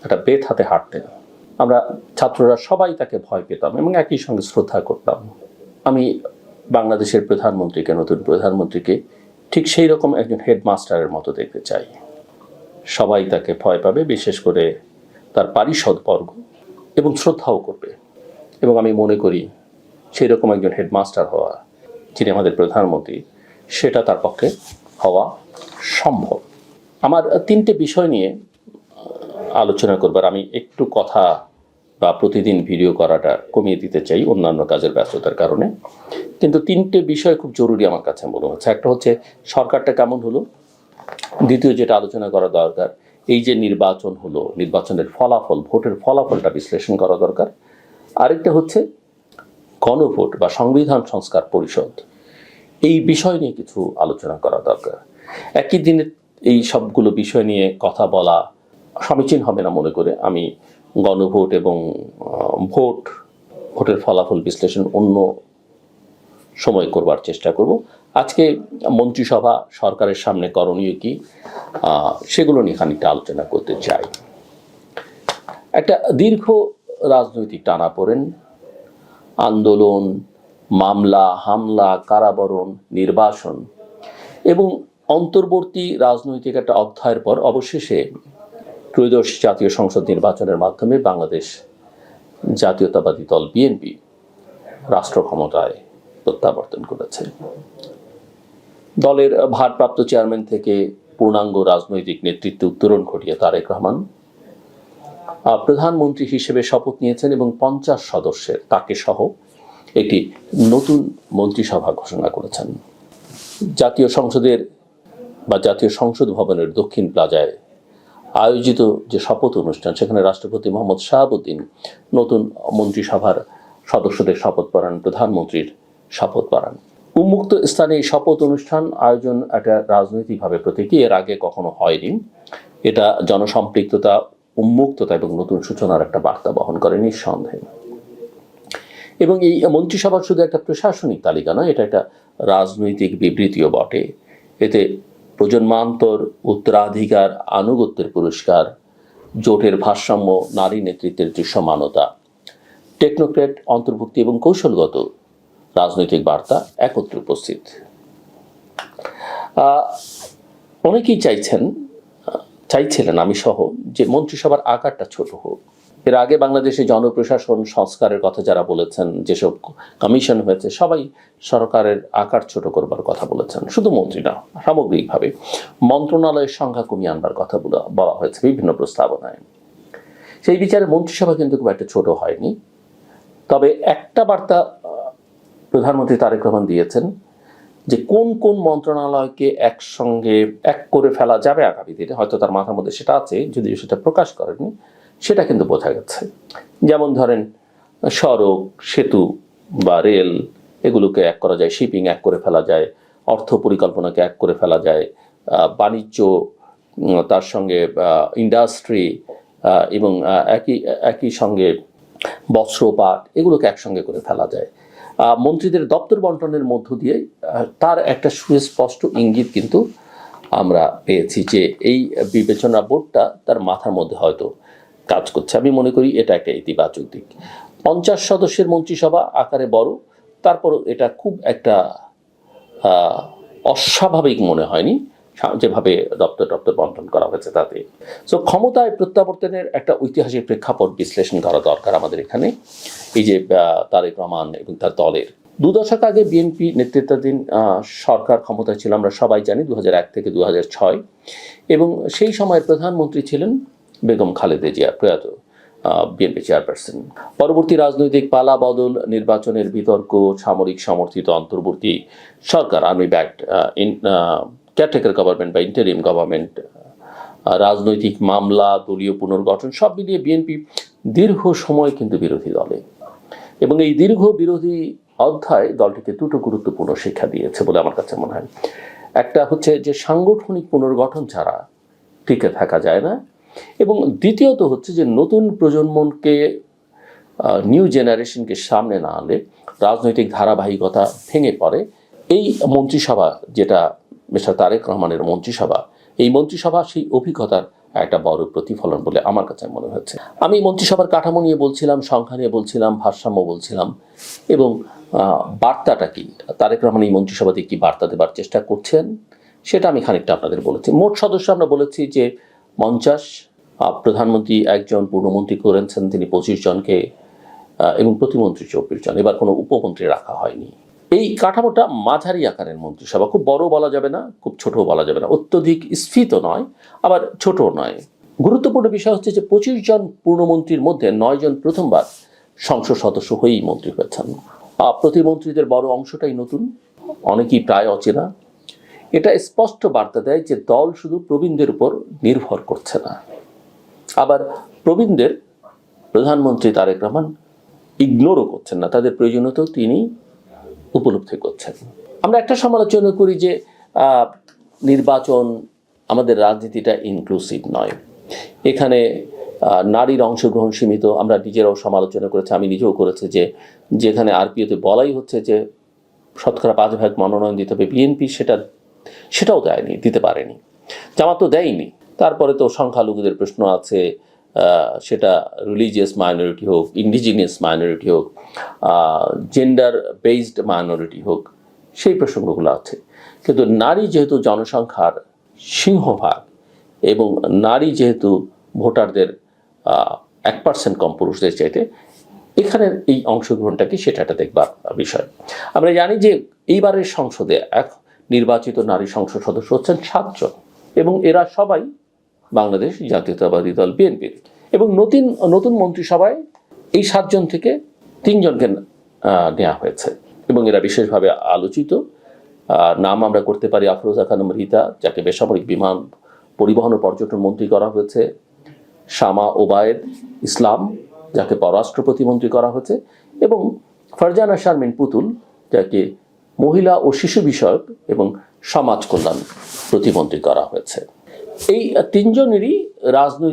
একটা বেত হাতে হাঁটতেন। আমরা ছাত্ররা সবাই তাকে ভয় পেতাম এবং একই সঙ্গে শ্রদ্ধা করতাম। আমি বাংলাদেশের প্রধানমন্ত্রীকে, নতুন প্রধানমন্ত্রীকে ঠিক সেই রকম একজন হেডমাস্টারের মতো দেখতে চাই। সবাই তাকে ভয় পাবে, বিশেষ করে তার পারিষদবর্গ, এবং শ্রদ্ধাও করবে। এবং আমি মনে করি সেই রকম একজন হেডমাস্টার হওয়া, যিনি আমাদের প্রধানমন্ত্রী, সেটা তার পক্ষে হওয়া সম্ভব। আমার তিনটে বিষয় নিয়ে আলোচনা করবার, আমি একটু কথা বা প্রতিদিন ভিডিও করাটা কমিয়ে দিতে চাই অন্যান্য কাজের ব্যস্ততার কারণে, কিন্তু তিনটে বিষয় খুব জরুরি আমার কাছে মনে হচ্ছে। একটা হচ্ছে সরকারটা কেমন হলো, দ্বিতীয় যেটা আলোচনা করা দরকার, এই যে নির্বাচন হলো, নির্বাচনের ফলাফল, ভোটের ফলাফলটা বিশ্লেষণ করা দরকার। আরেকটা হচ্ছে গণভোট বা সংবিধান সংস্কার পরিষদ, এই বিষয় নিয়ে কিছু আলোচনা করা দরকার। একই দিনে এই সবগুলো বিষয় নিয়ে কথা বলা সমীচীন হবে না মনে করে আমি গণভোট এবং ভোটের ফলাফল বিশ্লেষণ অন্য সময় করবার চেষ্টা করব। আজকে মন্ত্রিসভা, সরকারের সামনে করণীয় কি, সেগুলো নিয়ে খানিকটা আলোচনা করতে চাই। একটা দীর্ঘ রাজনৈতিক টানাপোড়েন, আন্দোলন, মামলা, হামলা, কারাবরণ, নির্বাসন এবং অন্তর্বর্তী রাজনৈতিক একটা অধ্যায়ের পর অবশেষে ত্রয়োদশ জাতীয় সংসদ নির্বাচনের মাধ্যমে বাংলাদেশ জাতীয়তাবাদী দল বিএনপি রাষ্ট্র ক্ষমতায় প্রত্যাবর্তন করেছে। দলের ভারপ্রাপ্ত চেয়ারম্যান থেকে পূর্ণাঙ্গ রাজনৈতিক নেতৃত্বে উত্তরণ ঘটিয়ে তারেক রহমান প্রধানমন্ত্রী হিসেবে শপথ নিয়েছেন এবং 50 সদস্যের, তাকে সহ, একটি নতুন মন্ত্রিসভা ঘোষণা করেছেন। জাতীয় সংসদ ভবনের দক্ষিণ প্লাজায় আয়োজিত যে শপথ অনুষ্ঠান, সেখানে রাষ্ট্রপতি মোহাম্মদ শাহাবুদ্দিন নতুন মন্ত্রিসভার সদস্যদের শপথ পড়ান, প্রধানমন্ত্রীর শপথ পড়ান। উন্মুক্ত স্থানে এই শপথ অনুষ্ঠান আয়োজন একটা রাজনৈতিকভাবে প্রতীকী, এর আগে কখনো হয়নি। এটা জনসম্পৃক্ততা, উন্মুক্ততা এবং নতুন সূচনার একটা বার্তা বহন করে নিঃসন্দেহে। এবং এই মন্ত্রিসভা শুধু একটা প্রশাসনিক তালিকা নয়, এটা একটা রাজনৈতিক বিবৃতিও বটে। এতে প্রজন্মান্তর, উত্তরাধিকার, আনুগত্যের পুরস্কার, জোটের ভারসাম্য, নারী নেতৃত্বের দৃশ্যমানতা, টেকনোক্র্যাট অন্তর্ভুক্তি এবং কৌশলগত রাজনৈতিক বার্তা একত্রে উপস্থিত। অনেকেই চাইছিলেন, আমি সহ, যে মন্ত্রিসভার আকারটা ছোট হোক। এর আগে বাংলাদেশে জনপ্রশাসন সংস্কারের কথা যারা বলেছেন, যেসব কমিশন হয়েছে, সবাই সরকারের আকার ছোট করবার কথা বলেছেন। শুধু মন্ত্রী না, সামগ্রিকভাবে মন্ত্রণালয়ের সংখ্যা কমিয়ে আনবার কথা বলা হয়েছে বিভিন্ন প্রস্তাবনায়। সেই বিচারে মন্ত্রিসভা কিন্তু খুব একটা ছোট হয়নি। তবে একটা বার্তা প্রধানমন্ত্রী তারেক রহমান দিয়েছেন, যে কোন কোন মন্ত্রণালয়কে একসঙ্গে এক করে ফেলা যাবে আগামী দিনে। হয়তো তার মাথার মধ্যে সেটা আছে, যদিও সেটা প্রকাশ করেনি, সেটা কিন্তু বোঝা গেছে। যেমন ধরেন সড়ক, সেতু বা রেল, এগুলোকে এক করা যায়, শিপিং এক করে ফেলা যায়, অর্থ পরিকল্পনাকে এক করে ফেলা যায়, বাণিজ্য, তার সঙ্গে ইন্ডাস্ট্রি এবং একই সঙ্গে বস্ত্রপাট, এগুলোকে একসঙ্গে করে ফেলা যায়। মন্ত্রীদের দপ্তর বন্টনের মধ্য দিয়ে তার একটা সুস্পষ্ট ইঙ্গিত কিন্তু আমরা পেয়েছি, যে এই বিবেচনা বোর্ডটা তার মাথার মধ্যে হয়তো কাজ করছে। আমি মনে করি এটা একটা ইতিবাচক দিক। 50 সদস্যের মন্ত্রিসভা আকারে বড়, তারপরও এটা খুব একটা অস্বাভাবিক মনে হয়নি যেভাবে দপ্তর বন্টন করা হয়েছে তাতে। সো ক্ষমতায় প্রত্যাবর্তনের একটা ঐতিহাসিক প্রেক্ষাপট বিশ্লেষণ করা দরকার আমাদের এখানে। এই যে তারেক রহমান এবং তার দলের 2 দশক আগে বিএনপি নেতৃত্বাধীন সরকার ক্ষমতায় ছিল, আমরা সবাই জানি, 2001 থেকে 2006, এবং সেই সময়ের প্রধানমন্ত্রী ছিলেন বেগম খালেদা জিয়া, প্রয়াত বিএনপি চেয়ারপারসন। পরবর্তী রাজনৈতিক পালা বদল, নির্বাচনের বিতর্ক, সামরিক সমর্থিত অন্তর্বর্তী সরকার, আর্মি ব্যাকড কেয়ারটেকার গভর্নমেন্ট বা ইন্টারিম গভর্নমেন্ট, রাজনৈতিক মামলা, দলীয় পুনর্গঠন, সব মিলিয়ে বিএনপি দীর্ঘ সময় কিন্তু বিরোধী দলে, এবং এই দীর্ঘ বিরোধী অধ্যায় দলটিকে দুটো গুরুত্বপূর্ণ শিক্ষা দিয়েছে বলে আমার কাছে মনে হয়। একটা হচ্ছে যে সাংগঠনিক পুনর্গঠন ছাড়া টিকে থাকা যায় না, এবং দ্বিতীয়ত হচ্ছে যে নতুন প্রজন্মকে, নিউ জেনারেশনকে সামনে না আনলে রাজনৈতিক ধারাবাহিকতা ভেঙে পড়ে। এই মন্ত্রিসভা, যেটা মিস্টার তারেক রহমানের মন্ত্রিসভা, এই মন্ত্রিসভা সেই অভিজ্ঞতার একটা বড় প্রতিফলন বলে আমার কাছে মনে হচ্ছে। আমি মন্ত্রিসভার কাঠামো নিয়ে বলছিলাম, সংখ্যা নিয়ে বলছিলাম, ভারসাম্য বলছিলাম, এবং বার্তাটা কি, তারেক রহমান এই মন্ত্রিসভাতে কি বার্তা দেবার চেষ্টা করছেন সেটা আমি খানিকটা আপনাদের বলেছি। মোট সদস্য আমরা বলেছি যে 50, প্রধানমন্ত্রী একজন, পূর্ণমন্ত্রী করেছেন তিনি 25 জনকে, এবং প্রতিমন্ত্রী 24 জন, এবার কোনো উপমন্ত্রী রাখা হয়নি। এই কাঠামোটা মাঝারি আকারের মন্ত্রিসভা, খুব বড় বলা যাবে না, খুব ছোট বলা যাবে না, অত্যধিক স্ফীত নয়, আবার ছোট নয়। গুরুত্বপূর্ণ বিষয় হচ্ছে যে 25 জন পূর্ণমন্ত্রীর মধ্যে 9 জন প্রথমবার সংসদ সদস্য হয়েই মন্ত্রী হয়েছেন। প্রতিমন্ত্রীদের বড় অংশটাই নতুন, অনেকেই প্রায় অচেনা। এটা স্পষ্ট বার্তা দেয় যে দল শুধু প্রবীণদের উপর নির্ভর করছে না, আবার প্রবীণদের প্রধানমন্ত্রী তারেক রহমান ইগনোরও করছেন না, তাদের প্রয়োজনীয়তাও তিনি উপলব্ধি করছেন। আমরা একটা সমালোচনা করি যে নির্বাচন, আমাদের রাজনীতিটা ইনক্লুসিভ নয়, এখানে নারীর অংশগ্রহণ সীমিত। আমরা নিজেরাও সমালোচনা করেছি, আমি নিজেও করেছি, যে যেখানে আরপিওতে বলাই হচ্ছে যে শতকরা 5 ভাগ মনোনয়ন দিতে হবে, বিএনপি সেটাও দেয়নি, দিতে পারেনি, জামাত তো দেয়নি। তারপরে তো সংখ্যালঘুদের প্রশ্ন আছে, সেটা রিলিজিয়াস মাইনরিটি হোক, ইন্ডিজিনিয়াস মাইনরিটি হোক, জেন্ডার বেসড মাইনরিটি হোক, সেই প্রসঙ্গগুলো আছে। কিন্তু নারী যেহেতু জনসংখ্যার সিংহভাগ, এবং নারী যেহেতু ভোটারদের 1% কম পুরুষদের চাইতে, এখানের এই অংশগ্রহণটা কি সেটা একটা দেখবার বিষয়। আমরা জানি যে এইবারের সংসদে নির্বাচিত নারী সংসদ সদস্য হচ্ছেন 7 জন, এবং এরা সবাই বাংলাদেশ জাতীয়তাবাদী দল বিএনপির। এবং নতুন মন্ত্রিসভায় এই 7 জন থেকে 3 জনকে নেওয়া হয়েছে, এবং এরা বিশেষভাবে আলোচিত। নাম আমরা করতে পারি আফরোজা খানম রিতা, যাকে বেসামরিক বিমান পরিবহন ও পর্যটন মন্ত্রী করা হয়েছে, শামা ওবায়েদ ইসলাম, যাকে পররাষ্ট্র প্রতিমন্ত্রী করা হয়েছে, এবং ফারজানা শারমিন পুতুল, যাকে মহিলা ও শিশু বিষয়ক এবং সমাজ কল্যাণ প্রতিমন্ত্রী করা হয়েছে। এই 3 জনেরই রাজনৈতিক